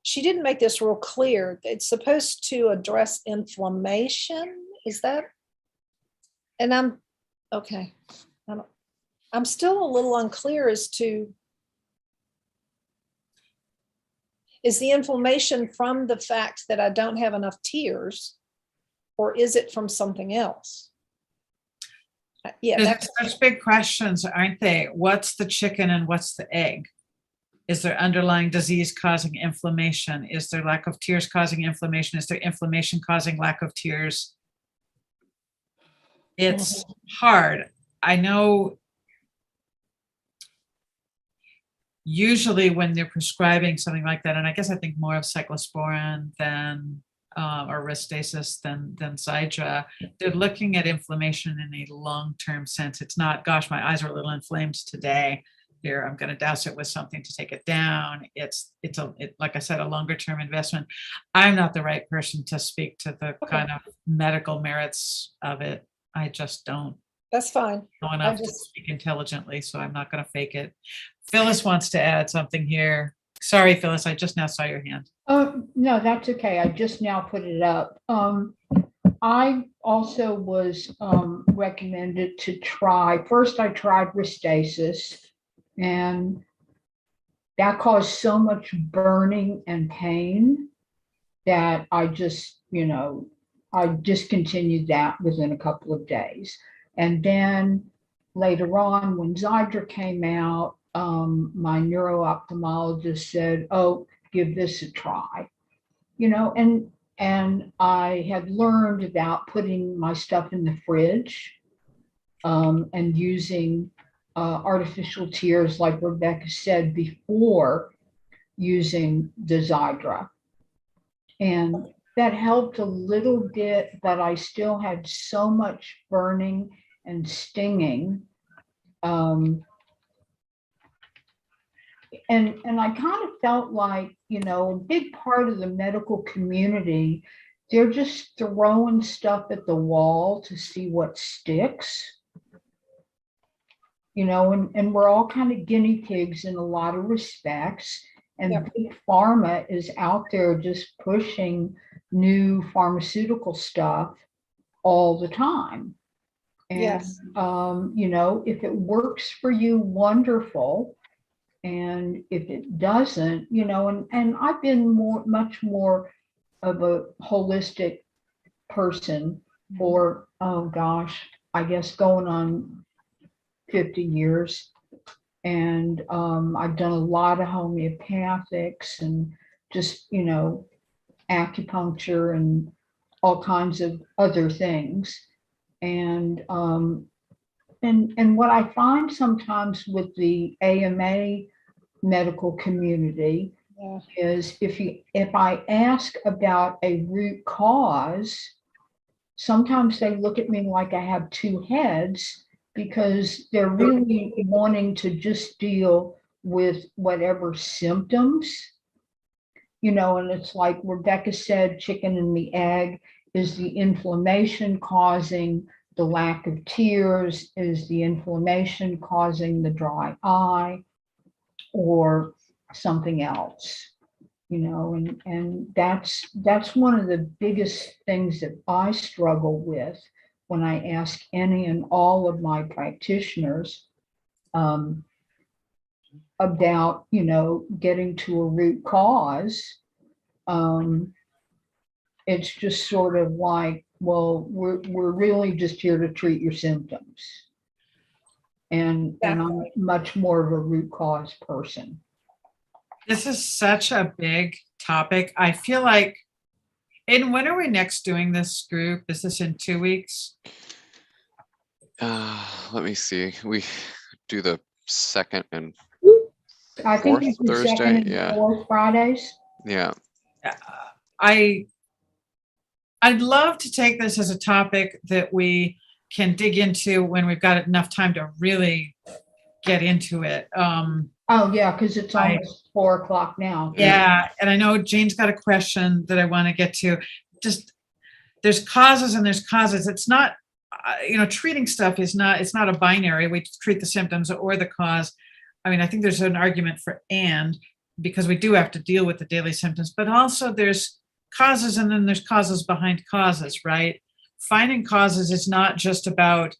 she didn't make this real clear. It's supposed to address inflammation. Is that? And I'm still a little unclear as to, is the inflammation from the fact that I don't have enough tears, or is it from something else? Yeah, There's such big questions, aren't they? What's the chicken and what's the egg? Is there underlying disease causing inflammation? Is there lack of tears causing inflammation? Is there inflammation causing lack of tears? It's hard. I know usually when they're prescribing something like that, and I guess I think more of cyclosporin than or Restasis than Zydra, they're looking at inflammation in a long-term sense. It's not, gosh, my eyes are a little inflamed today. Here, I'm going to douse it with something to take it down. It's like I said, a longer-term investment. I'm not the right person to speak to the kind of medical merits of it. I just don't that's fine. know enough to speak intelligently, so I'm not going to fake it. Phyllis wants to add something here. Sorry, Phyllis, I just now saw your hand. No, that's okay. I just now put it up. I also was recommended to try, first I tried Restasis, and that caused so much burning and pain that I just, I discontinued that within a couple of days. And then later on, when Zydra came out, my neuro-ophthalmologist said, oh, give this a try, and I had learned about putting my stuff in the fridge and using artificial tears, like Rebecca said, before using the Zydra. And that helped a little bit, but I still had so much burning and stinging. And I kind of felt like, a big part of the medical community, they're just throwing stuff at the wall to see what sticks. And we're all kind of guinea pigs in a lot of respects. And Big Pharma is out there just pushing new pharmaceutical stuff all the time. And, if it works for you, wonderful. And if it doesn't, and I've been much more of a holistic person for, oh gosh, I guess going on 50 years. And I've done a lot of homeopathics and just, acupuncture and all kinds of other things. And what I find sometimes with the AMA medical community is if I ask about a root cause, sometimes they look at me like I have two heads, because they're really wanting to just deal with whatever symptoms, and it's like Rebecca said, chicken and the egg. Is the inflammation causing the lack of tears? Is the inflammation causing the dry eye, or something else? And that's one of the biggest things that I struggle with when I ask any and all of my practitioners about, getting to a root cause. It's just sort of like, well, we're really just here to treat your symptoms. And I'm much more of a root cause person. This is such a big topic. I feel like, Aiden, when are we next doing this group? Is this in 2 weeks? Let me see. We do the second and I think Fourth it's the Thursday, second and yeah. fourth Fridays. yeah. I'd love to take this as a topic that we can dig into when we've got enough time to really get into it. Oh, yeah, because it's almost 4 o'clock now. Yeah, and I know Jane's got a question that I want to get to. Just there's causes and there's causes. It's not, treating stuff is not, it's not a binary. We treat the symptoms or the cause. I mean, I think there's an argument for and, because we do have to deal with the daily symptoms, but also there's causes and then there's causes behind causes, right? Finding causes is not just about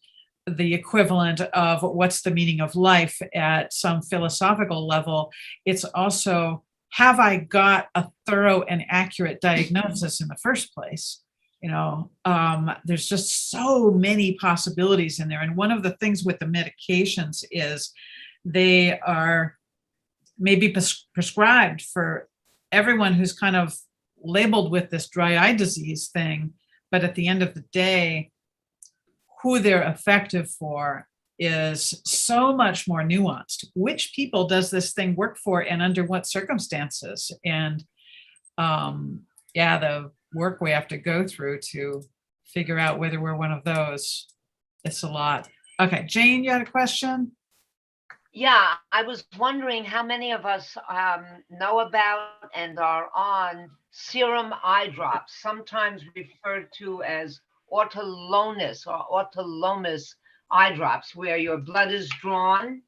the equivalent of what's the meaning of life at some philosophical level. It's also, have I got a thorough and accurate diagnosis in the first place? There's just so many possibilities in there. And one of the things with the medications is they are maybe prescribed for everyone who's kind of labeled with this dry eye disease thing. But at the end of the day, who they're effective for is so much more nuanced. Which people does this thing work for and under what circumstances? And the work we have to go through to figure out whether we're one of those, it's a lot. Okay, Jane, you had a question? Yeah, I was wondering how many of us know about and are on Serum Eye Drops, sometimes referred to as autolonus or autolomous eye drops, where your blood is drawn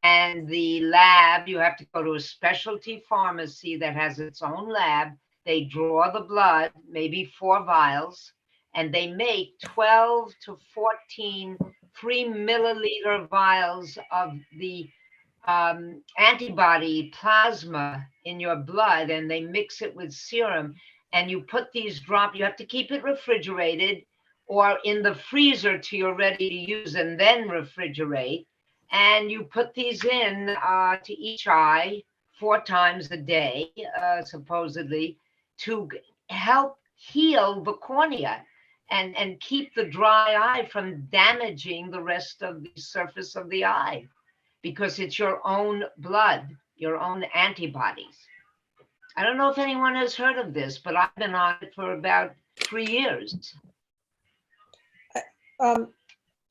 and the lab, you have to go to a specialty pharmacy that has its own lab. They draw the blood, maybe 4 vials, and they make 12 to 14 3-milliliter vials of the antibody plasma in your blood, and they mix it with serum. And you put these drops, you have to keep it refrigerated or in the freezer till you're ready to use, and then refrigerate. And you put these in to each eye 4 times a day, supposedly, to help heal the cornea and keep the dry eye from damaging the rest of the surface of the eye, because it's your own blood, your own antibodies. I don't know if anyone has heard of this, but I've been on it for about 3 years.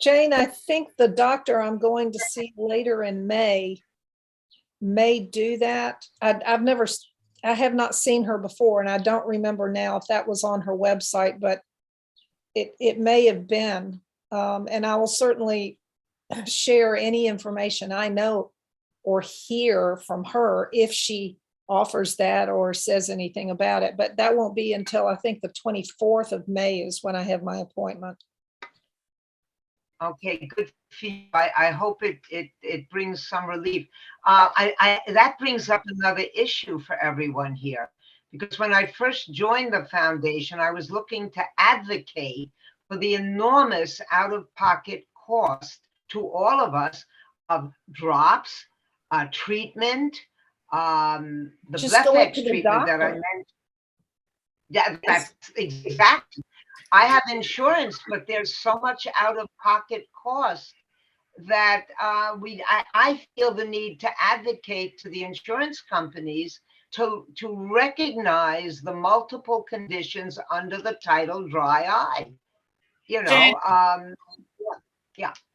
Jane, I think the doctor I'm going to see later in May may do that. I have not seen her before, and I don't remember now if that was on her website, but it may have been. And I will certainly share any information I know or hear from her if she offers that or says anything about it. But that won't be until I think the 24th of May is when I have my appointment. Okay, good for you. I hope it brings some relief. That brings up another issue for everyone here, because when I first joined the foundation, I was looking to advocate for the enormous out-of-pocket cost to all of us of drops, treatment, the Blefex treatment that I mentioned. Yeah, that's exactly. I have insurance, but there's so much out-of-pocket cost that I feel the need to advocate to the insurance companies to recognize the multiple conditions under the title dry eye. Jane,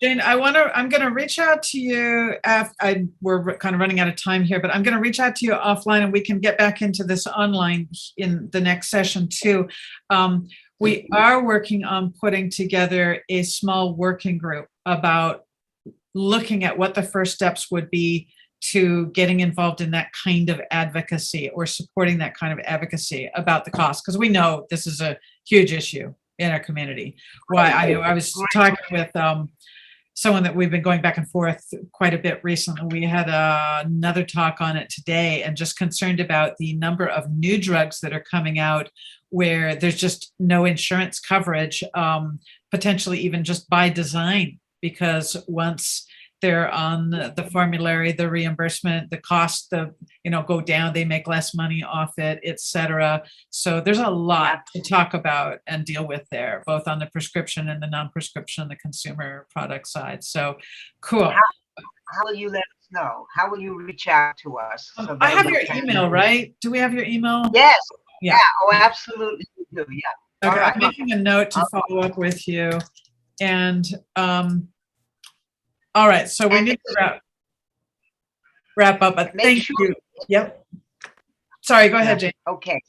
Jane, I'm going to reach out to you. We're kind of running out of time here, but I'm going to reach out to you offline, and we can get back into this online in the next session too. We are working on putting together a small working group about looking at what the first steps would be to getting involved in that kind of advocacy or supporting that kind of advocacy about the cost, because we know this is a huge issue in our community. Why I was talking with someone that we've been going back and forth quite a bit recently. We had another talk on it today, and just concerned about the number of new drugs that are coming out where there's just no insurance coverage, potentially even just by design, because once they're on the formulary, the reimbursement, the cost, go down, they make less money off it, et cetera. So there's a lot to talk about and deal with there, both on the prescription and the non-prescription, the consumer product side. So cool. How will you let us know? How will you reach out to us? So I that have we your can- email, right? Do we have your email? Yes. Yeah. Yeah. Oh, absolutely. We do. Yeah. Okay, All right. I'm making a note to follow up with you. And all right, so we And need to wrap up, but Make thank sure- you. Yep. Sorry, go ahead, Jane. Okay.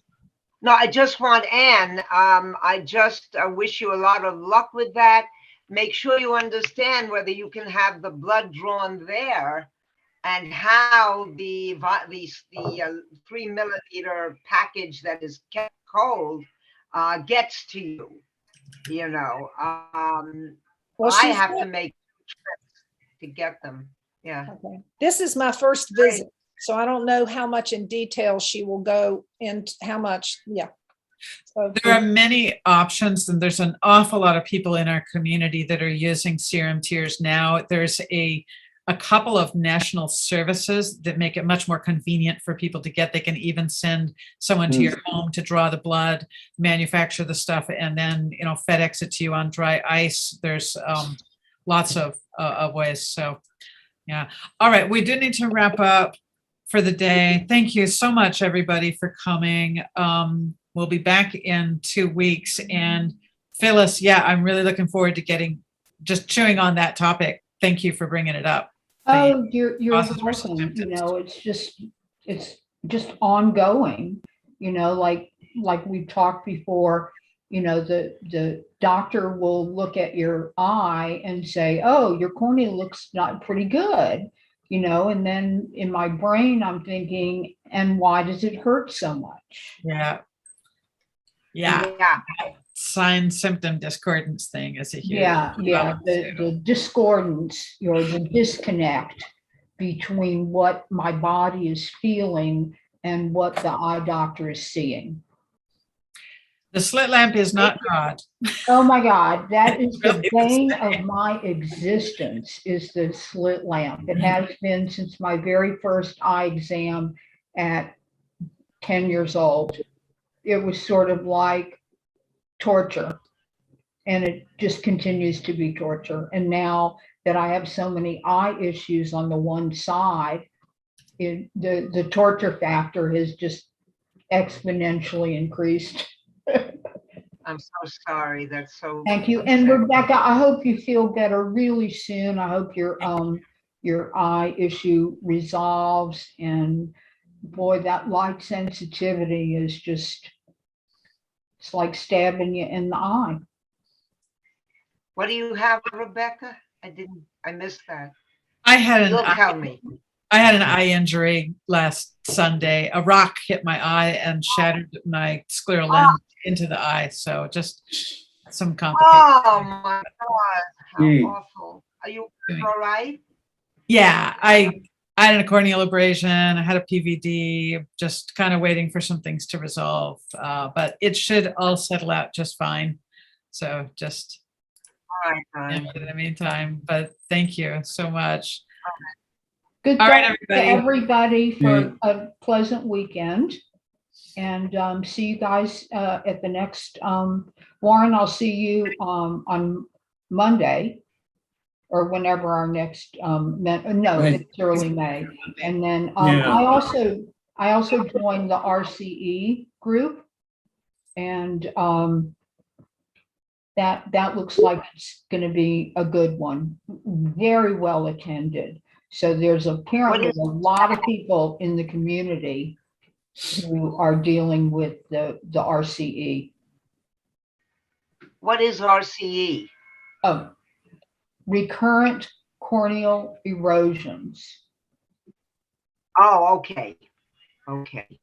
No, I just want, Anne, I just wish you a lot of luck with that. Make sure you understand whether you can have the blood drawn there and how the 3 milliliter package that is kept cold gets to you. Well, I she's have to good. make trips to get them. Yeah. Okay. This is my first visit, so I don't know how much in detail she will go into, how much, yeah. So, There are many options, and there's an awful lot of people in our community that are using serum tiers now. There's a couple of national services that make it much more convenient for people to get. They can even send someone to your home to draw the blood, manufacture the stuff, and then FedEx it to you on dry ice. There's lots of ways. So yeah. All right, we do need to wrap up for the day. Thank you so much, everybody, for coming. We'll be back in 2 weeks. And Phyllis, yeah, I'm really looking forward to just chewing on that topic. Thank you for bringing it up. Oh, you're causes versus welcome. symptoms. It's just ongoing, like we've talked before, the doctor will look at your eye and say, oh, your cornea looks not pretty good, and then in my brain, I'm thinking, and why does it hurt so much? Yeah. Yeah. Sign symptom discordance thing is a huge Yeah. problem, too. The discordance or the disconnect between what my body is feeling and what the eye doctor is seeing. The slit lamp is not God. Oh my God, that is the Really bane the of my existence, is the slit lamp. It has been since my very first eye exam at 10 years old. It was sort of like torture, and it just continues to be torture. And now that I have so many eye issues on the one side, the torture factor has just exponentially increased. I'm so sorry. That's so. Thank you. And sad. Rebecca, I hope you feel better really soon. I hope your eye issue resolves. And boy, that light sensitivity is just, it's like stabbing you in the eye. What do you have, Rebecca? I missed that. I had You'll tell me. I had an eye injury last Sunday. A rock hit my eye and shattered my scleral lens into the eye. So just some complications. Oh my God, how awful. Are you all right? Yeah, I had a corneal abrasion. I had a PVD, just kind of waiting for some things to resolve. But it should all settle out just fine. So just All right, darling. in the meantime, but thank you so much. Good All right, luck to everybody. everybody for a pleasant weekend. And see you guys at the next, Warren, I'll see you on Monday or whenever our next, no, Right. it's early May. And then Yeah. I also joined the RCE group, and that looks like it's going to be a good one, very well attended. So there's apparently a lot of people in the community who are dealing with the RCE. What is RCE? Oh, recurrent corneal erosions. Oh, okay. Okay.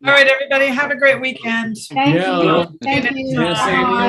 All right, everybody, have a great weekend. Thank Yeah. you. Thank Yeah, you. same to you. Bye.